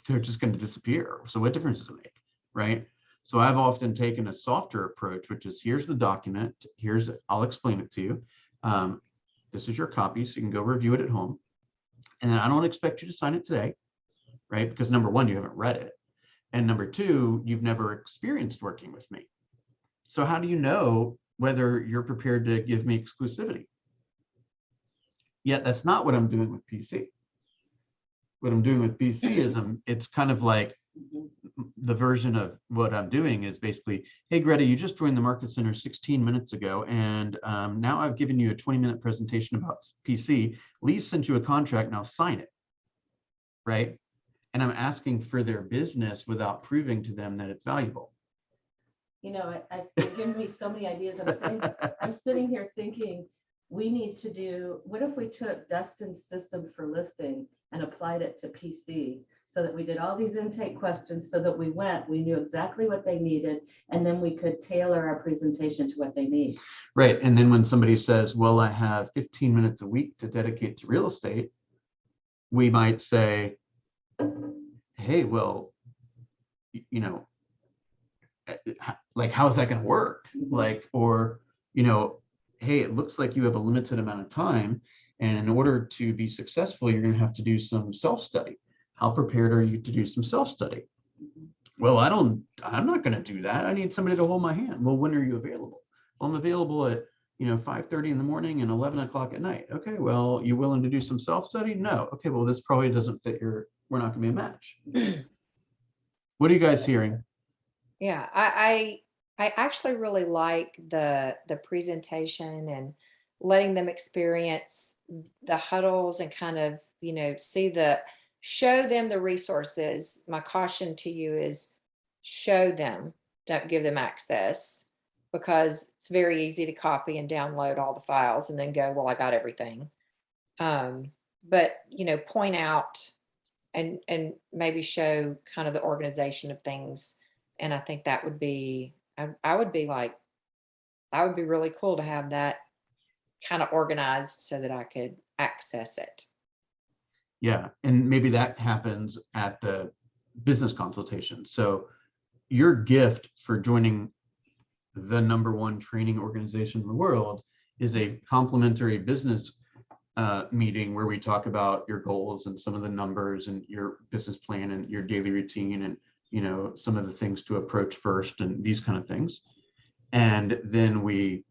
they're just going to disappear. So what difference does it make, right? So I've often taken a softer approach, which is, here's the document, I'll explain it to you. This is your copy, so you can go review it at home. And I don't expect you to sign it today, right? Because number one, you haven't read it. And number two, you've never experienced working with me. So how do you know whether you're prepared to give me exclusivity? Yet that's not what I'm doing with PC. What I'm doing with PC is it's kind of like the version of what I'm doing is basically, hey, Greta, you just joined the Market Center 16 minutes ago, and now I've given you a 20-minute presentation about PC. Lee sent you a contract, now sign it, right? And I'm asking for their business without proving to them that it's valuable. You know, you're giving me so many ideas. I'm sitting here thinking, we need to do, what if we took Dustin's system for listing and applied it to PC, so that we did all these intake questions, so that we knew exactly what they needed, and then we could tailor our presentation to what they need. Right. And then when somebody says, well, I have 15 minutes a week to dedicate to real estate, we might say, hey, well, you know, like, how's that going to work? Like, or, you know, hey, it looks like you have a limited amount of time, and in order to be successful, you're going to have to do some self-study. How prepared are you to do some self-study? Well, I'm not going to do that. I need somebody to hold my hand. Well, when are you available? Well, I'm available at, 5:30 in the morning and 11 o'clock at night. Okay, well, you willing to do some self-study? No. Okay, well, this probably doesn't fit we're not going to be a match. What are you guys hearing? Yeah, I actually really like the presentation and letting them experience the huddles and kind of, show them the resources. My caution to you is show them, don't give them access, because it's very easy to copy and download all the files and then go, well, I got everything. But point out and maybe show kind of the organization of things. And I think that would be, I would be like, that would be really cool to have that kind of organized so that I could access it. Yeah, and maybe that happens at the business consultation. So your gift for joining the #1 training organization in the world is a complimentary business meeting where we talk about your goals and some of the numbers and your business plan and your daily routine and some of the things to approach first and these kind of things. And then we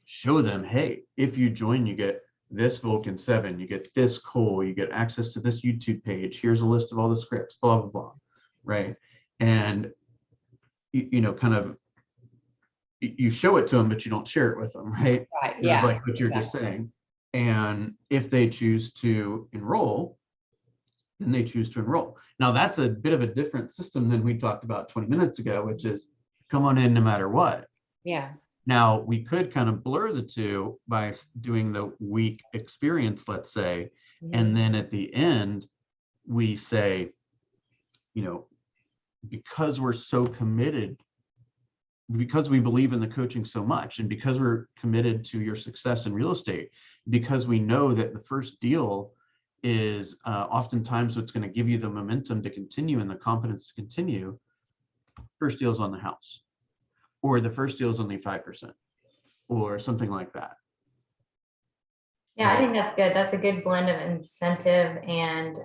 show them, hey, if you join, you get this Vulcan 7, you get this Cole, you get access to this YouTube page, here's a list of all the scripts, blah, blah, blah, right? And, kind of, you show it to them, but you don't share it with them, right? Right, yeah. Like what you're just saying. And if they choose to enroll, then they choose to enroll. Now, that's a bit of a different system than we talked about 20 minutes ago, which is come on in no matter what. Yeah. Now, we could kind of blur the two by doing the week experience, let's say, and then at the end, we say, because we're so committed, because we believe in the coaching so much, and because we're committed to your success in real estate, because we know that the first deal is oftentimes what's going to give you the momentum to continue and the confidence to continue, first deal is on the house. Or the first deal is only 5%, or something like that. Yeah, I think that's good. That's a good blend of incentive and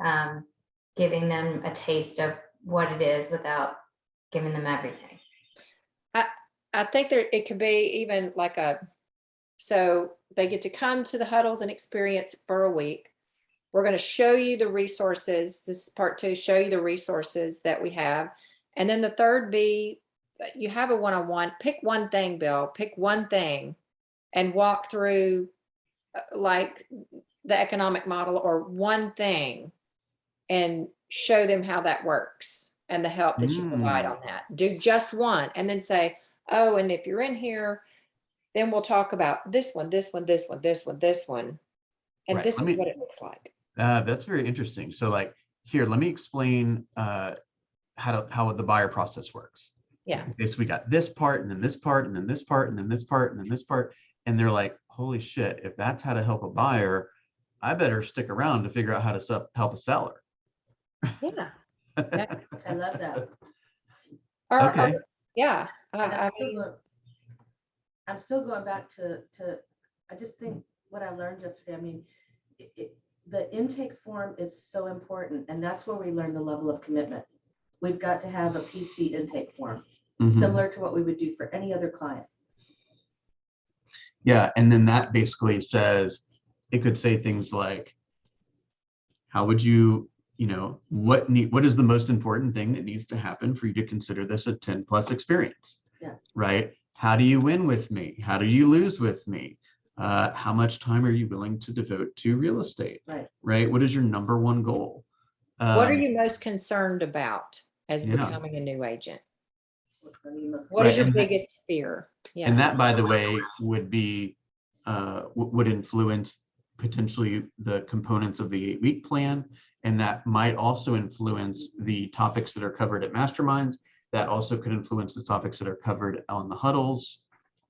giving them a taste of what it is without giving them everything. I think it could be even like so they get to come to the huddles and experience for a week. We're going to show you the resources. This is part 2, show you the resources that we have. And then the third be, you have a one-on-one, pick one thing, Bill, pick one thing and walk through like the economic model or one thing and show them how that works and the help that you provide on that. Do just one and then say, oh, and if you're in here, then we'll talk about this one, this one, this one, this one, this one. And Right. this is what it looks like. That's very interesting. So like here, let me explain how the buyer process works. Yeah. Okay, so we got this part and then this part and then this part and then this part and then this part. And they're like, holy shit, if that's how to help a buyer, I better stick around to figure out how to help a seller. Yeah. I love that. Okay. Yeah. And I mean, I'm still going back to, I just think what I learned yesterday, I mean, the intake form is so important, and that's where we learn the level of commitment. We've got to have a PC intake form, similar to what we would do for any other client. Yeah, and then that basically says, it could say things like, how would you, what is the most important thing that needs to happen for you to consider this a 10+ experience? Yeah. Right? How do you win with me? How do you lose with me? How much time are you willing to devote to real estate? Right. Right? What is your number one goal? what are you most concerned about as Yeah. becoming a new agent? What What is Right, your and biggest fear? Yeah. And that, by the way, would be would influence potentially the components of the 8-week plan, and that might also influence the topics that are covered at masterminds. That also could influence the topics that are covered on the huddles.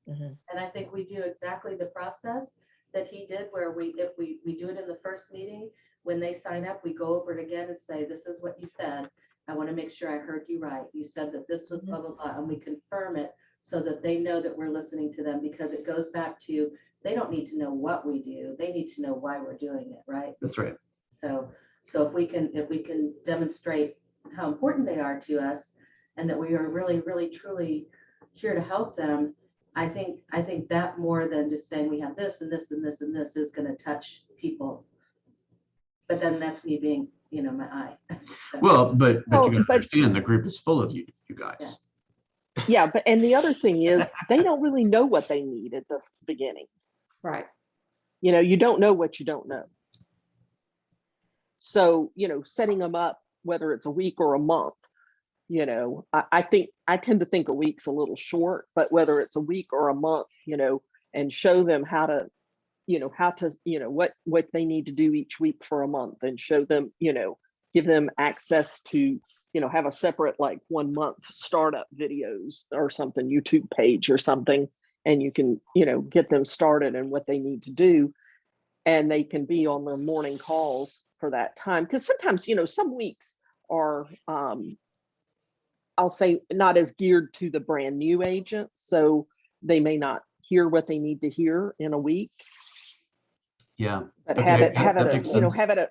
Mhm. And I think we do exactly the process that he did, where if we do it in the first meeting, when they sign up, we go over it again and say, this is what you said. I want to make sure I heard you right. You said that this was blah, blah, blah, and we confirm it so that they know that we're listening to them, because it goes back to, they don't need to know what we do. They need to know why we're doing it, right? That's right. So if we can demonstrate how important they are to us and that we are really, really, truly here to help them, I think that more than just saying we have this and this and this and this is going to touch people. But then that's me being, my eye. So, Well, but you Well, gotta but- understand the group is full of you guys. Yeah. Yeah, and the other thing is they don't really know what they need at the beginning. Right. You don't know what you don't know. So, setting them up, whether it's a week or a month, I tend to think a week's a little short, but whether it's a week or a month, and show them how to, what they need to do each week for a month, and show them, give them access to, have a separate like 1 month startup videos or something, YouTube page or something, and you can, get them started and what they need to do. And they can be on their morning calls for that time. Because sometimes, some weeks are, I'll say, not as geared to the brand new agent. So they may not hear what they need to hear in a week. Yeah. But Okay, have it that makes sense. have it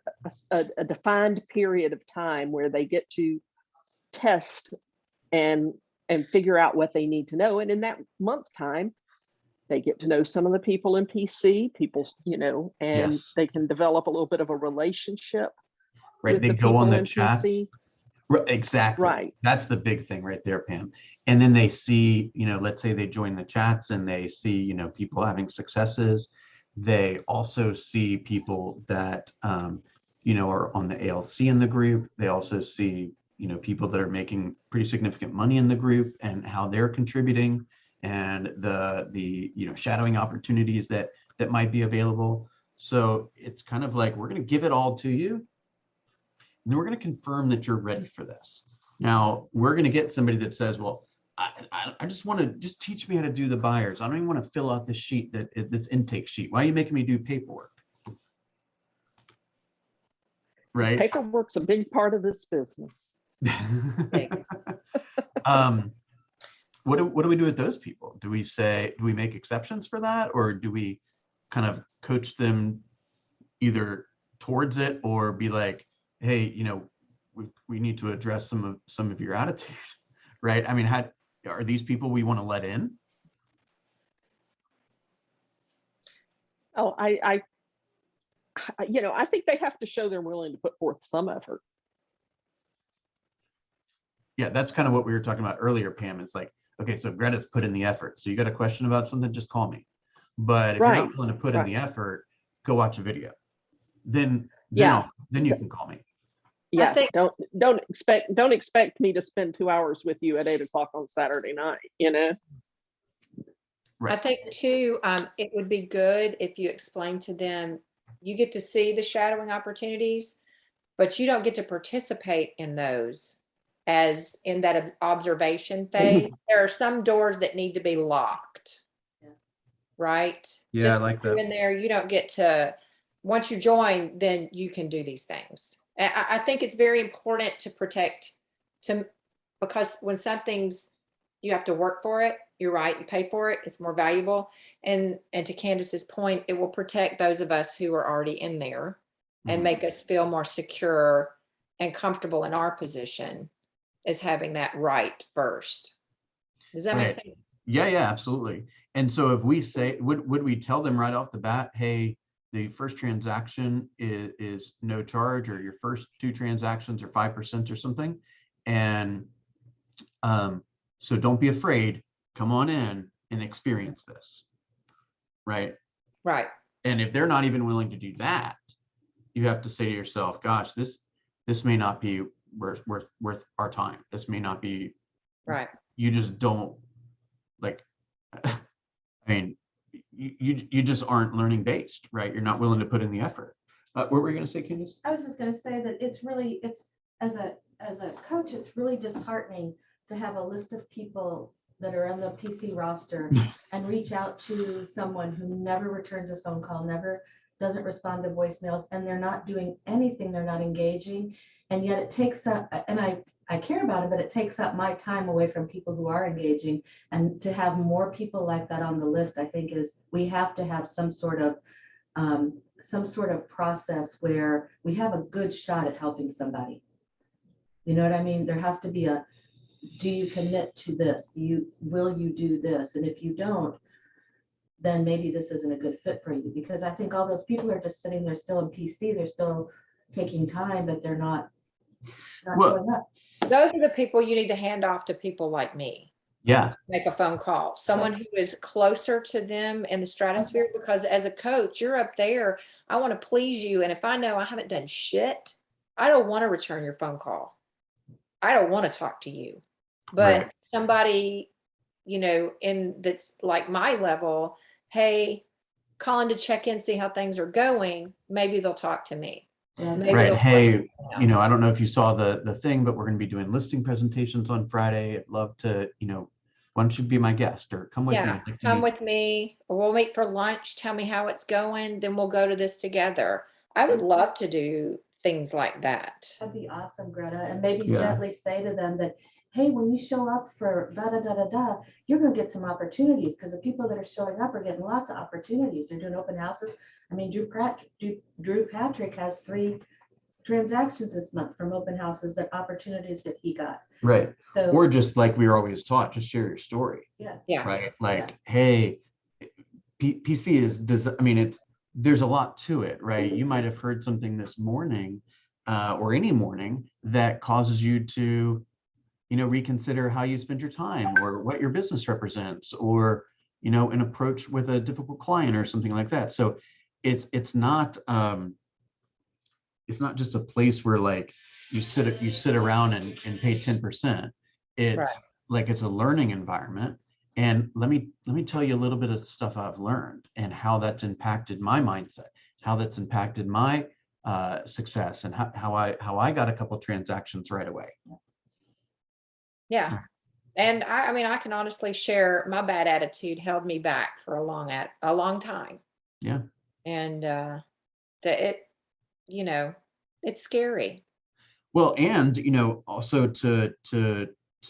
a defined period of time where they get to test and figure out what they need to know. And in that month time, they get to know some of the people in PC, and Yes. they can develop a little bit of a relationship. Right. with They the go on people the in chats. PC. Exactly. Right. That's the big thing right there, Pam. And then they see, let's say they join the chats and they see, people having successes. They also see people that, are on the ALC in the group. They also see, people that are making pretty significant money in the group and how they're contributing, and the shadowing opportunities that might be available. So it's kind of like, we're going to give it all to you, and then we're going to confirm that you're ready for this. Now we're going to get somebody that says, well, I just want to just teach me how to do the buyers. I don't even want to fill out this sheet, this intake sheet. Why are you making me do paperwork? Right. Paperwork's a big part of this business. What do we do with those people? Do we make exceptions for that, or do we kind of coach them either towards it, or be like, hey, we need to address some of your attitude, right? I mean, are these people we want to let in? Oh, I think they have to show they're willing to put forth some effort. Yeah, that's kind of what we were talking about earlier, Pam. It's like, okay, so Greta's put in the effort. So you got a question about something, just call me. But if you're not willing to put in the effort, go watch a video. Then Yeah. then you can call me. Yeah, think- don't expect me to spend 2 hours with you at 8 o'clock on Saturday night, you know? I think too, it would be good if you explain to them, you get to see the shadowing opportunities, but you don't get to participate in those as in that observation phase. There are some doors that need to be locked. Yeah. Right? Yeah, I Just like you that. in there, you don't get to, once you join, then you can do these things. I think it's very important to protect because when something's, you have to work for it, you're right, you pay for it, it's more valuable. And to Candace's point, it will protect those of us who are already in there and Mhm. make us feel more secure and comfortable in our position as having that right first. Does that make Right. sense? Yeah, absolutely. And so if we say, would we tell them right off the bat, hey, the first transaction is no charge, or your first 2 transactions are 5% or something? And so don't be afraid, come on in and experience this, right? Right. And if they're not even willing to do that, you have to say to yourself, gosh, this may not be worth our time. This may not be, Right. you just don't like, I mean, you just aren't learning based, right? You're not willing to put in the effort. What were you going to say, Candace? I was just gonna say that it's as a coach, it's really disheartening to have a list of people that are on the PC roster and reach out to someone who never returns a phone call, never doesn't respond to voicemails, and they're not doing anything, they're not engaging. And yet it takes up, and I care about it, but it takes up my time away from people who are engaging. And to have more people like that on the list, I think we have to have some sort of process where we have a good shot at helping somebody. You know what I mean? There has to be do you commit to this? Will you do this? And if you don't, then maybe this isn't a good fit for you, because I think all those people are just sitting there still in PC, they're still taking time, but they're not Well, showing up. Those are the people you need to hand off to people like me. Yeah. Make a phone call, someone who is closer to them in the stratosphere, because as a coach, you're up there. I want to please you. And if I know I haven't done shit, I don't want to return your phone call. I don't want to talk to you. But Right. somebody, that's like my level, hey, calling to check in, see how things are going, maybe they'll talk to me. Maybe Right. they'll Hey, talk to someone else. I don't know if you saw the thing, but we're going to be doing listing presentations on Friday. I'd love to, why don't you be my guest or come with me? Yeah, I'd like to come meet- with me, or we'll meet for lunch, tell me how it's going, then we'll go to this together. I would love to do things like that. That'd be awesome, Greta. And maybe Yeah. gently say to them that, hey, when you show up for da da da da da, you're gonna get some opportunities, because the people that are showing up are getting lots of opportunities. They're doing open houses. I mean, Drew Patrick has 3 transactions this month from open houses, that opportunities that he got. Right. So Or just like we were always taught, just share your story, Yeah, right? Like, hey, PC there's a lot to it, right? You might have heard something this morning or any morning that causes you to, reconsider how you spend your time or what your business represents, or, an approach with a difficult client or something like that. So it's not just a place where like you sit around and pay 10%. It's Right. like it's a learning environment. And let me tell you a little bit of stuff I've learned and how that's impacted my mindset, how that's impacted my success, and how I got a couple transactions right away. yeah. And I can honestly share, my bad attitude held me back for a long time. Yeah. And it's scary. Well, and also to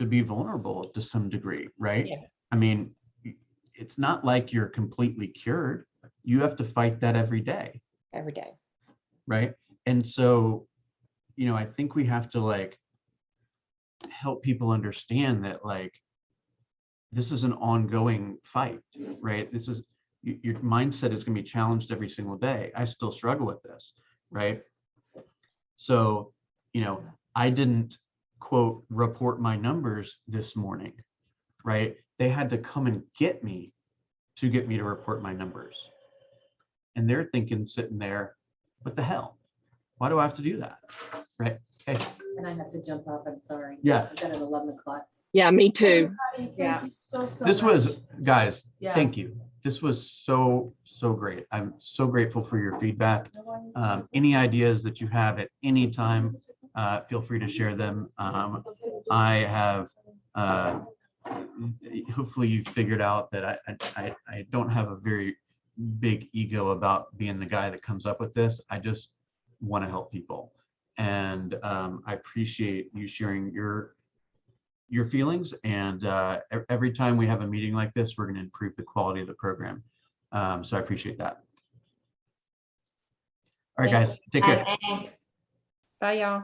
be vulnerable to some degree, right? Yeah. I mean, it's not like you're completely cured. You have to fight that every day, Every day. right? And so, I think we have to like help people understand that like this is an ongoing fight, right? This is your mindset is going to be challenged every single day. I still struggle with this, right? So, I didn't quote report my numbers this morning, right? They had to come and get me to report my numbers, and they're thinking, sitting there, what the hell? Why do I have to do that? Right? Hey, And I have to jump off, I'm sorry. Yeah. I've got at 11 o'clock. Yeah, me too. Everybody, Yeah. thank you so this much. was, guys, Yeah. thank you. This was so great. I'm so grateful for your feedback. Any ideas that you have at any time, feel free to share them. I have, hopefully you figured out that I don't have a very big ego about being the guy that comes up with this. I just want to help people. And I appreciate you sharing your feelings. And every time we have a meeting like this, we're going to improve the quality of the program. So I appreciate that. All right, guys, take care. Thanks. Bye, y'all.